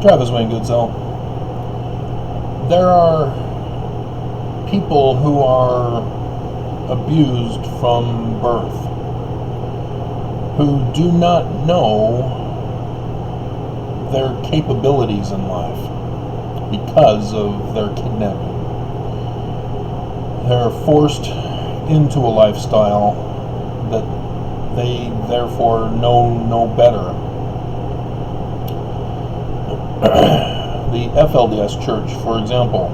Travis Wayne Goodsell. There are people who are abused from birth, who do not know their capabilities in life because of their kidnapping. They're forced into a lifestyle that they therefore know no better. The FLDS Church, for example,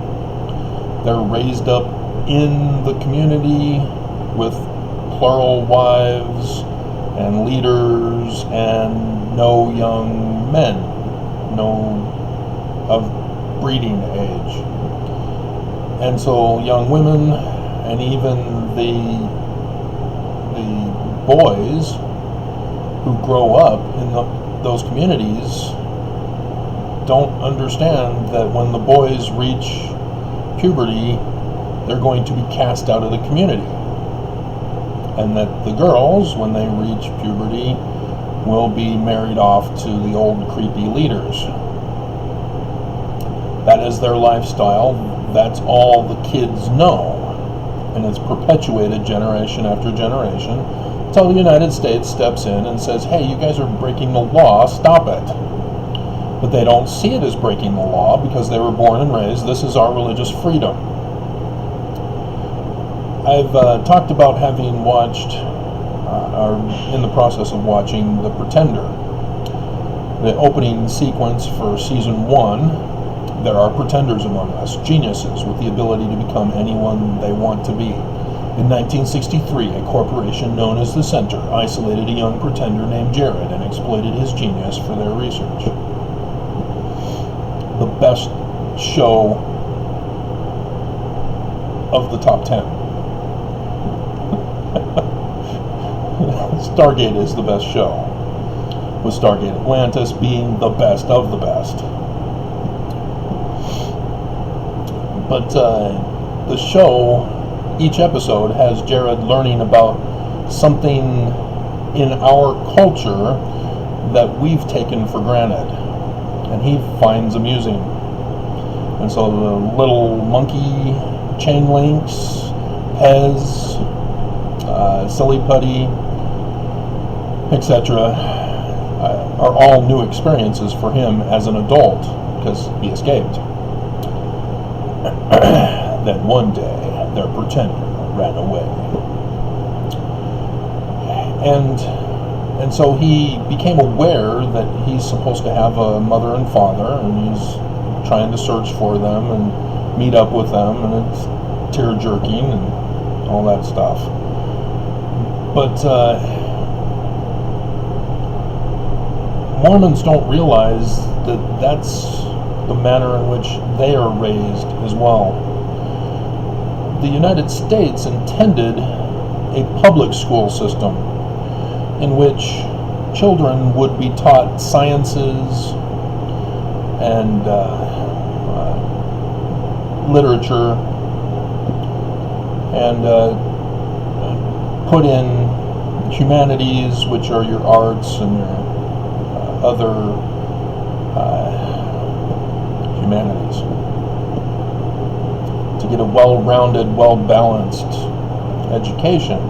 they're raised up in the community with plural wives and leaders and no young men, no of breeding age. And so young women and even the boys who grow up in those communities don't understand that when the boys reach puberty, they're going to be cast out of the community. And that the girls, when they reach puberty, will be married off to the old creepy leaders. That is their lifestyle. That's all the kids know. And it's perpetuated generation after generation until the United States steps in and says, hey, you guys are breaking the law, stop it. But they don't see it as breaking the law because they were born and raised, this is our religious freedom. I've talked about having watched, or in the process of watching, The Pretender. The opening sequence for season 1, there are pretenders among us, geniuses with the ability to become anyone they want to be. In 1963, a corporation known as the Center isolated a young pretender named Jared and exploited his genius for their research. The best show of the top 10. Stargate is the best show, with Stargate Atlantis being the best of the best. But the show, each episode has Jared learning about something in our culture that we've taken for granted, and he finds amusing. And so the little monkey chain links, Pez, silly putty, etc., are all new experiences for him as an adult because he escaped. Then one day, their pretender ran away. And so he became aware that he's supposed to have a mother and father, and he's trying to search for them and meet up with them, and it's tear-jerking and all that stuff. But Mormons don't realize that that's the manner in which they are raised as well. The United States intended a public school system in which children would be taught sciences and literature and put in humanities, which are your arts and your other humanities, to get a well-rounded, well-balanced education.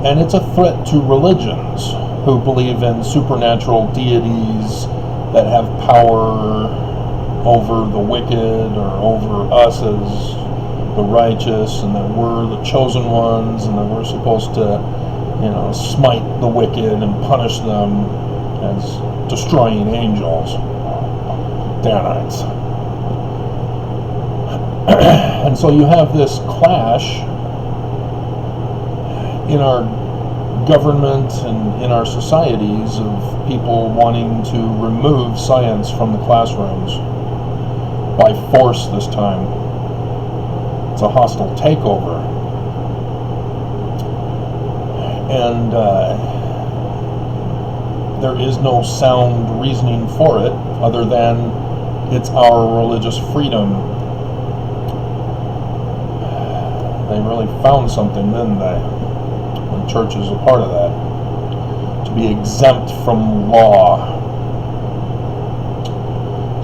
And it's a threat to religions who believe in supernatural deities that have power over the wicked or over us as the righteous, and that we're the chosen ones, and that we're supposed to, smite the wicked and punish them as destroying angels. Danites. And so you have this clash in our government and in our societies of people wanting to remove science from the classrooms by force this time. It's a hostile takeover. And there is no sound reasoning for it other than it's our religious freedom. They really found something, didn't they? The church is a part of that. To be exempt from law.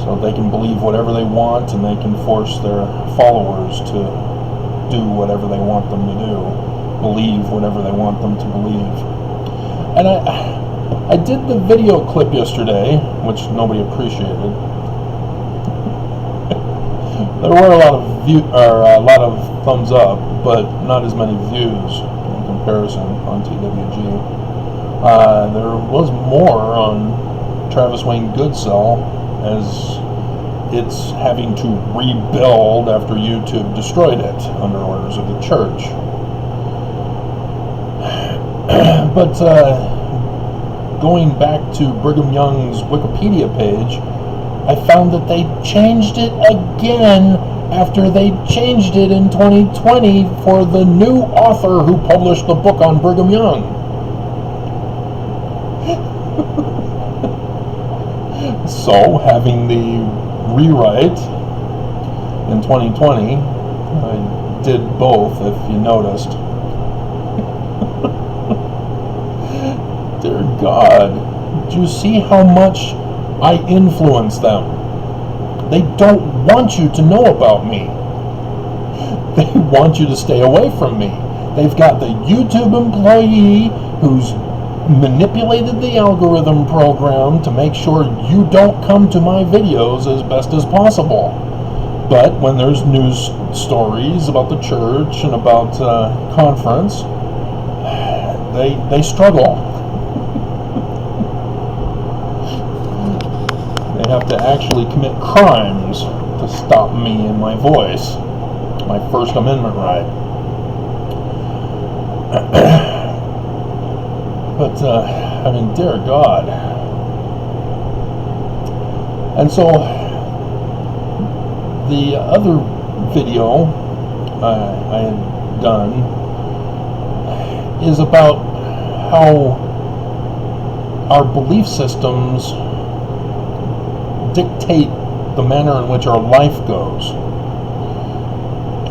So they can believe whatever they want, and they can force their followers to do whatever they want them to do, believe whatever they want them to believe. And I did the video clip yesterday, which nobody appreciated. There were a lot of thumbs up, but not as many views in comparison on TWG. There was more on Travis Wayne Goodsell, as it's having to rebuild after YouTube destroyed it under orders of the church. But going back to Brigham Young's Wikipedia page, I found that they changed it again after they changed it in 2020 for the new author who published the book on Brigham Young. So, having the rewrite in 2020, I did both, if you noticed. Dear God, do you see how much I influence them? They don't want you to know about me. They want you to stay away from me. They've got the YouTube employee who's manipulated the algorithm program to make sure you don't come to my videos as best as possible. But when there's news stories about the church and about conference, they struggle. They have to actually commit crimes to stop me and my voice, my First Amendment right. But, I mean, dear God. And so, the other video I had done is about how our belief systems dictate the manner in which our life goes.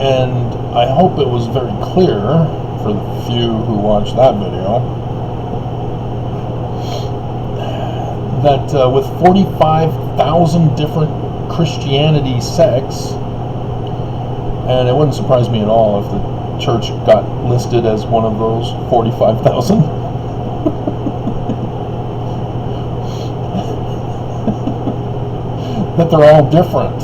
And I hope it was very clear for the few who watched that video that with 45,000 different Christianity sects, and it wouldn't surprise me at all if the church got listed as one of those 45,000. That they're all different.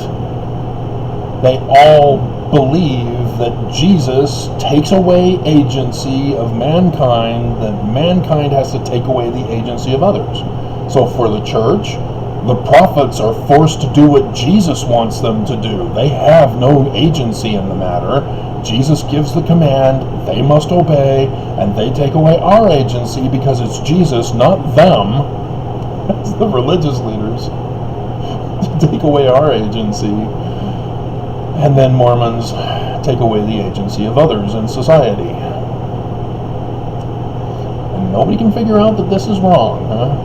They all believe that Jesus takes away agency of mankind, that mankind has to take away the agency of others. So for the church, the prophets are forced to do what Jesus wants them to do. They have no agency in the matter. Jesus gives the command, they must obey, and they take away our agency because it's Jesus, not them, as the religious leaders, to take away our agency. And then Mormons take away the agency of others in society. And nobody can figure out that this is wrong, huh?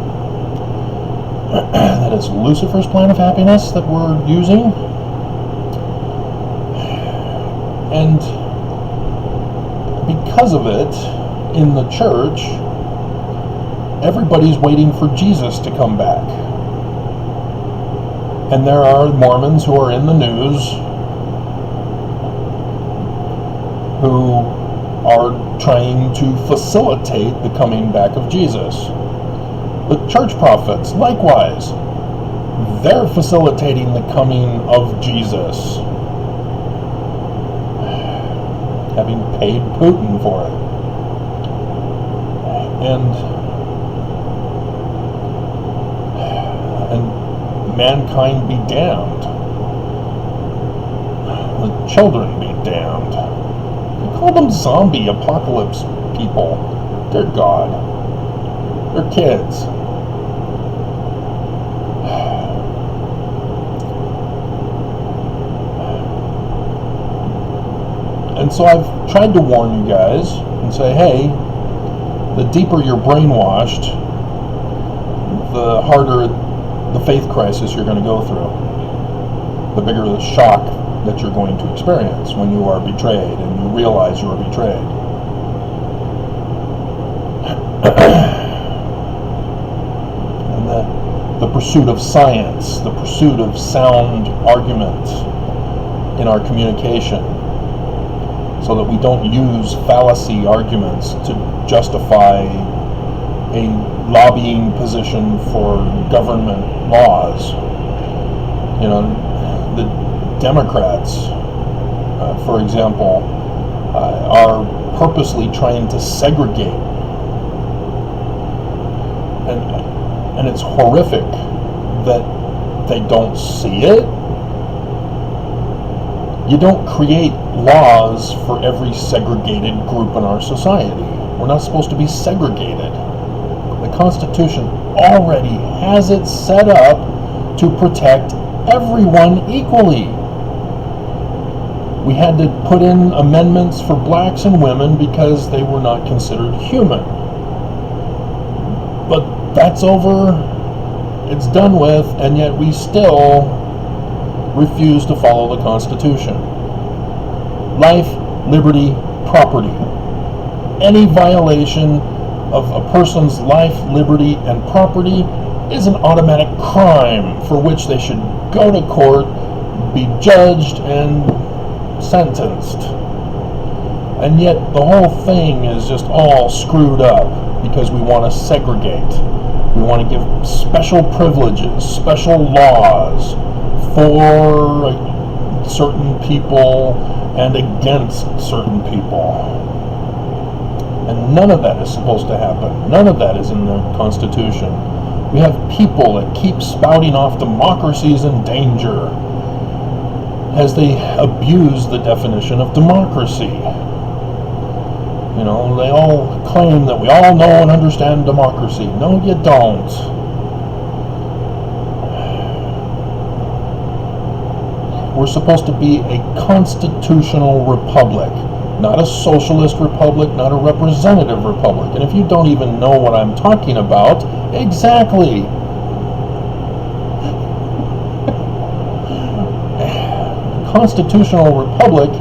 That it's Lucifer's plan of happiness that we're using. And because of it, in the church, everybody's waiting for Jesus to come back. And there are Mormons who are in the news who are trying to facilitate the coming back of Jesus. The church prophets, likewise, they're facilitating the coming of Jesus, having paid Putin for it. And mankind be damned. The children be damned. They call them zombie apocalypse people. Dear God. They're kids. And so I've tried to warn you guys and say, hey, the deeper you're brainwashed, the harder the faith crisis you're going to go through, the bigger the shock that you're going to experience when you are betrayed and you realize you are betrayed. And the pursuit of science, the pursuit of sound argument in our communication, so that we don't use fallacy arguments to justify a lobbying position for government laws. You know, the Democrats, for example, are purposely trying to segregate, and it's horrific that they don't see it. You don't create laws for every segregated group in our society. We're not supposed to be segregated. The Constitution already has it set up to protect everyone equally. We had to put in amendments for blacks and women because they were not considered human. But that's over, it's done with, and yet we still refuse to follow the Constitution. Life, liberty, property. Any violation of a person's life, liberty, and property is an automatic crime for which they should go to court, be judged, and sentenced. And yet the whole thing is just all screwed up because we want to segregate. We want to give special privileges, special laws for certain people and against certain people. And none of that is supposed to happen. None of that is in the Constitution. We have people that keep spouting off democracy is in danger as they abuse the definition of democracy. You know, they all claim that we all know and understand democracy. No, you don't. We're supposed to be a constitutional republic, not a socialist republic, not a representative republic. And if you don't even know what I'm talking about, exactly. Constitutional republic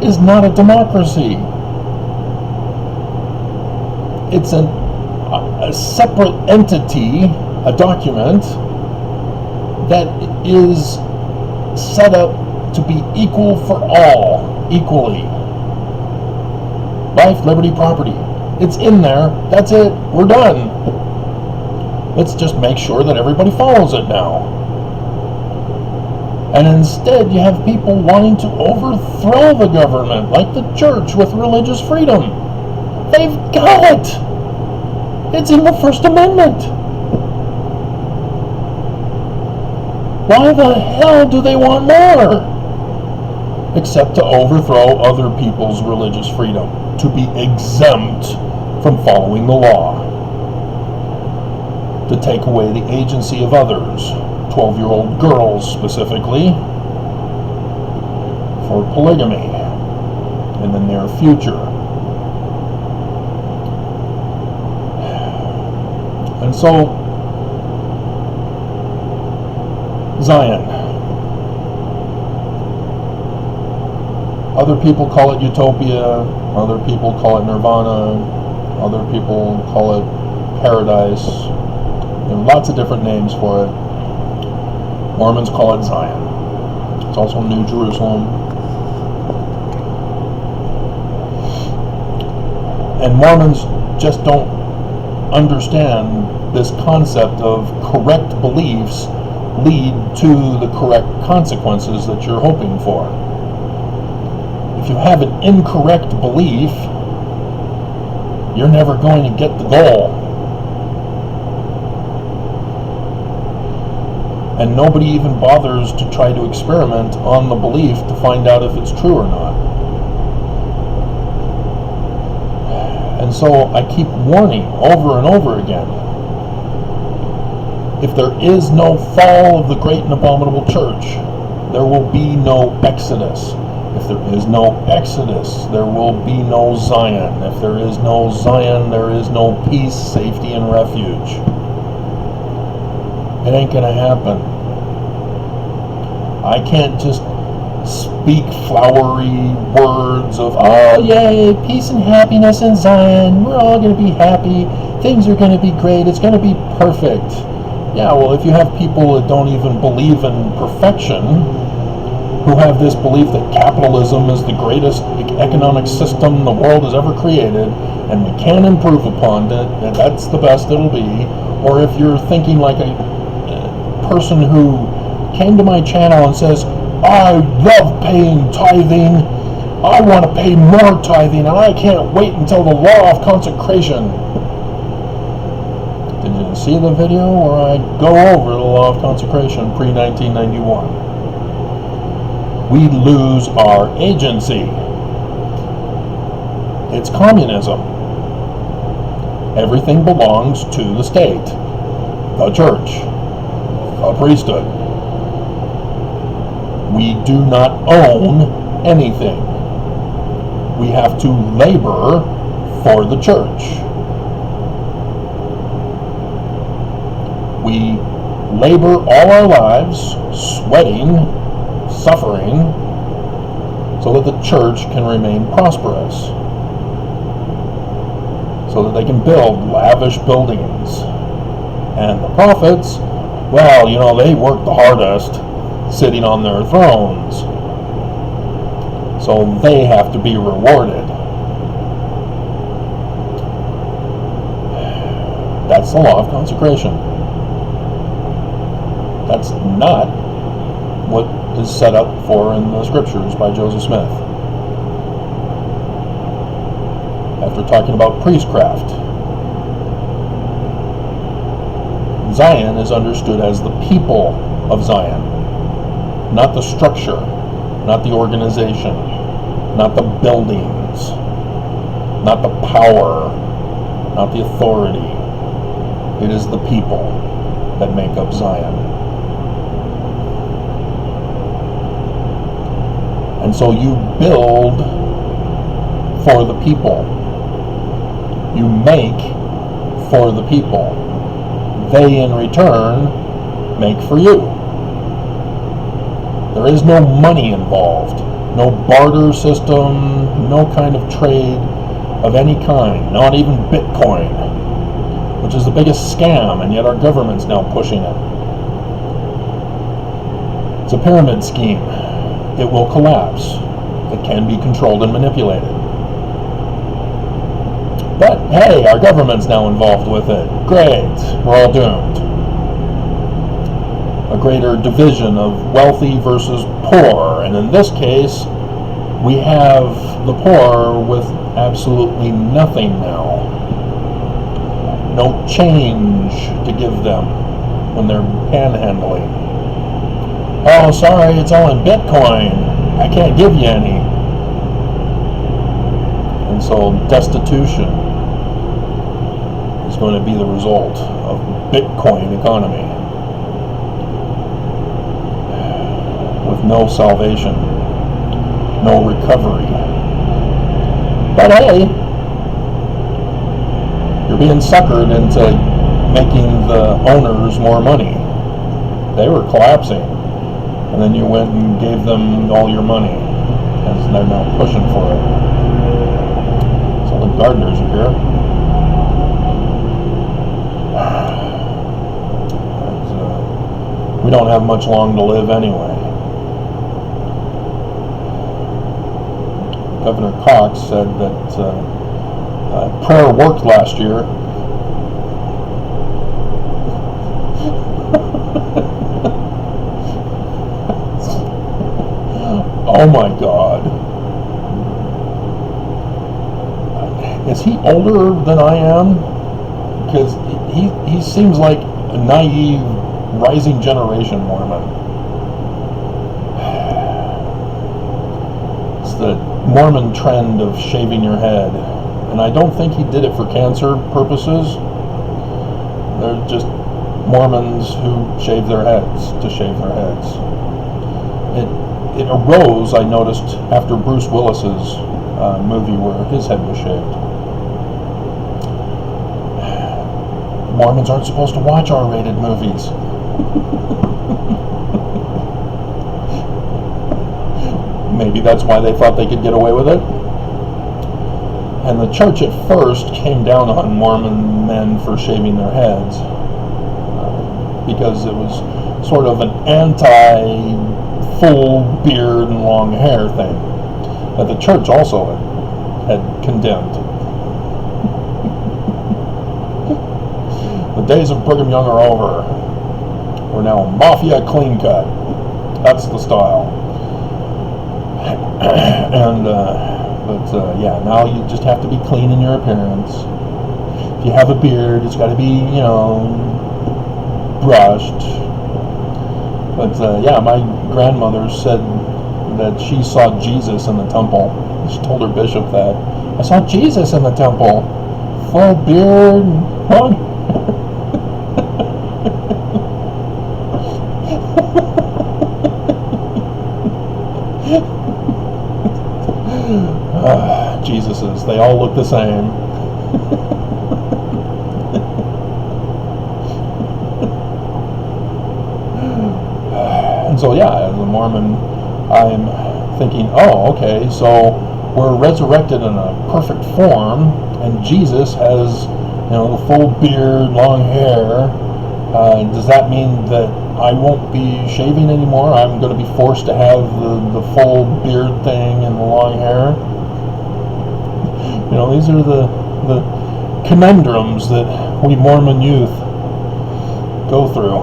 is not a democracy. It's a separate entity, a document that is set up to be equal for all, equally. Life, liberty, property. It's in there. That's it. We're done. Let's just make sure that everybody follows it now. And instead, you have people wanting to overthrow the government, like the church with religious freedom. They've got it. It's in the First Amendment. Why the hell do they want more? Except to overthrow other people's religious freedom, to be exempt from following the law, to take away the agency of others, 12-year-old girls specifically, for polygamy in the near future. And so, Zion. Other people call it utopia, other people call it nirvana, other people call it paradise. There are lots of different names for it. Mormons call it Zion. It's also New Jerusalem. And Mormons just don't understand this concept of correct beliefs lead to the correct consequences that you're hoping for. If you have an incorrect belief, you're never going to get the goal. And nobody even bothers to try to experiment on the belief to find out if it's true or not. And so I keep warning over and over again. If there is no fall of the great and abominable church, there will be no Exodus. If there is no Exodus, there will be no Zion. If there is no Zion, there is no peace, safety, and refuge. It ain't gonna happen. I can't just speak flowery words of, oh yay, peace and happiness in Zion, we're all gonna be happy, things are gonna be great, it's gonna be perfect. Yeah, well, if you have people that don't even believe in perfection, who have this belief that capitalism is the greatest economic system the world has ever created, and we can improve upon it, and that's the best it'll be, or if you're thinking like a person who came to my channel and says, I love paying tithing, I want to pay more tithing, and I can't wait until the law of consecration. Did you see the video where I go over the law of consecration pre-1991? We lose our agency. It's communism. Everything belongs to the state, the church, the priesthood. We do not own anything. We have to labor for the church. We labor all our lives, sweating, suffering, so that the church can remain prosperous, so that they can build lavish buildings. And the prophets, well, you know, they work the hardest sitting on their thrones, so they have to be rewarded. That's the law of consecration. That's not what is set up for in the scriptures by Joseph Smith. After talking about priestcraft, Zion is understood as the people of Zion, not the structure, not the organization, not the buildings, not the power, not the authority. It is the people that make up Zion. And so you build for the people. You make for the people. They, in return, make for you. There is no money involved, no barter system, no kind of trade of any kind, not even Bitcoin, which is the biggest scam, and yet our government's now pushing it. It's a pyramid scheme. It will collapse. It can be controlled and manipulated. But hey, our government's now involved with it. Great, we're all doomed. A greater division of wealthy versus poor, and in this case, we have the poor with absolutely nothing now. No change to give them when they're panhandling. Oh, sorry, it's all in Bitcoin. I can't give you any. And so destitution is going to be the result of Bitcoin economy, with no salvation, no recovery. But hey, you're being suckered into making the owners more money. They were collapsing, and then you went and gave them all your money, as they're now pushing for it. So the gardeners are here. We don't have much long to live anyway. Governor Cox said that prayer worked last year. Oh my God. Is he older than I am? Because he seems like a naive, rising generation Mormon. It's the Mormon trend of shaving your head. And I don't think he did it for cancer purposes. They're just Mormons who shave their heads to shave their heads. It arose, I noticed, after Bruce Willis's movie where his head was shaved. Mormons aren't supposed to watch R-rated movies. Maybe that's why they thought they could get away with it. And the church at first came down on Mormon men for shaving their heads. because it was sort of an anti-full beard and long hair thing that the church also had condemned. The days of Brigham Young are over. We're now mafia clean cut. That's the style. And yeah, now you just have to be clean in your appearance. If you have a beard, it's got to be, brushed. But yeah, my grandmother said that she saw Jesus in the temple. She told her bishop that. I saw Jesus in the temple. Full beard, long. Jesuses, they all look the same. And so yeah, as a Mormon, I'm thinking, oh, okay, so we're resurrected in a perfect form, and Jesus has, the full beard, long hair. Does that mean that I won't be shaving anymore? I'm going to be forced to have the full beard thing and the long hair? These are the conundrums that we Mormon youth go through.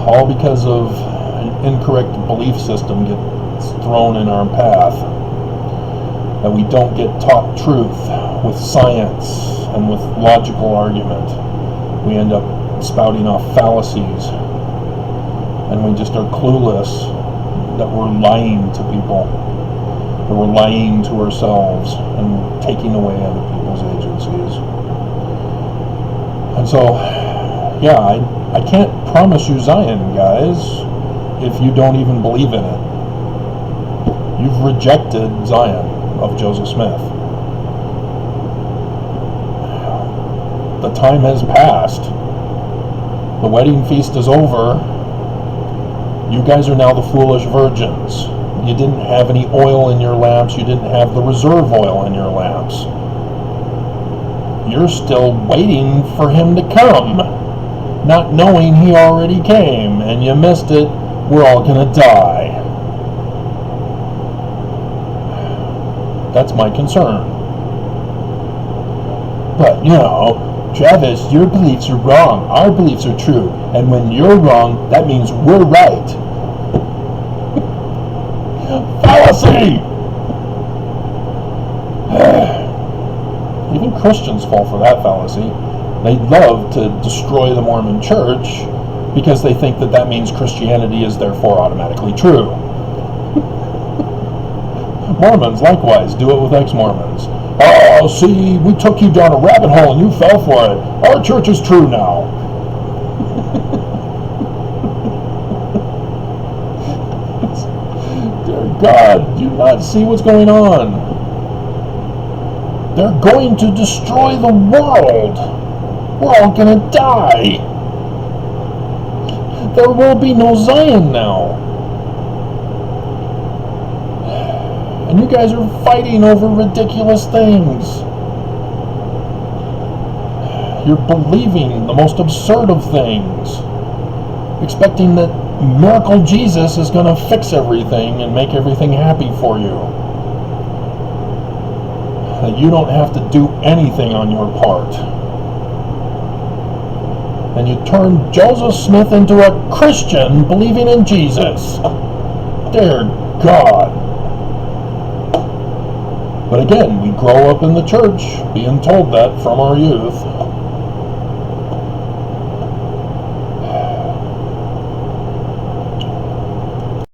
All because of an incorrect belief system gets thrown in our path. That we don't get taught truth with science and with logical argument. We end up spouting off fallacies. And we just are clueless that we're lying to people. That we're lying to ourselves and taking away other people's agencies. And so, yeah, I can't promise you Zion, guys, if you don't even believe in it. You've rejected Zion of Joseph Smith. The time has passed. The wedding feast is over. You guys are now the foolish virgins. You didn't have any oil in your lamps. You didn't have the reserve oil in your lamps. You're still waiting for him to come, not knowing he already came, and you missed it. We're all gonna die. That's my concern. But, Travis, your beliefs are wrong. Our beliefs are true. And when you're wrong, that means we're right. Fallacy! Even Christians fall for that fallacy. They love to destroy the Mormon church because they think that means Christianity is therefore automatically true. Mormons, likewise, do it with ex-Mormons. Oh, see, we took you down a rabbit hole and you fell for it. Our church is true now. Dear God, do you not see what's going on? They're going to destroy the world. We're all going to die. There will be no Zion now. And you guys are fighting over ridiculous things. You're believing the most absurd of things, expecting that Miracle Jesus is going to fix everything and make everything happy for you. That you don't have to do anything on your part. And you turn Joseph Smith into a Christian believing in Jesus. Dear God. But again, we grow up in the church being told that from our youth.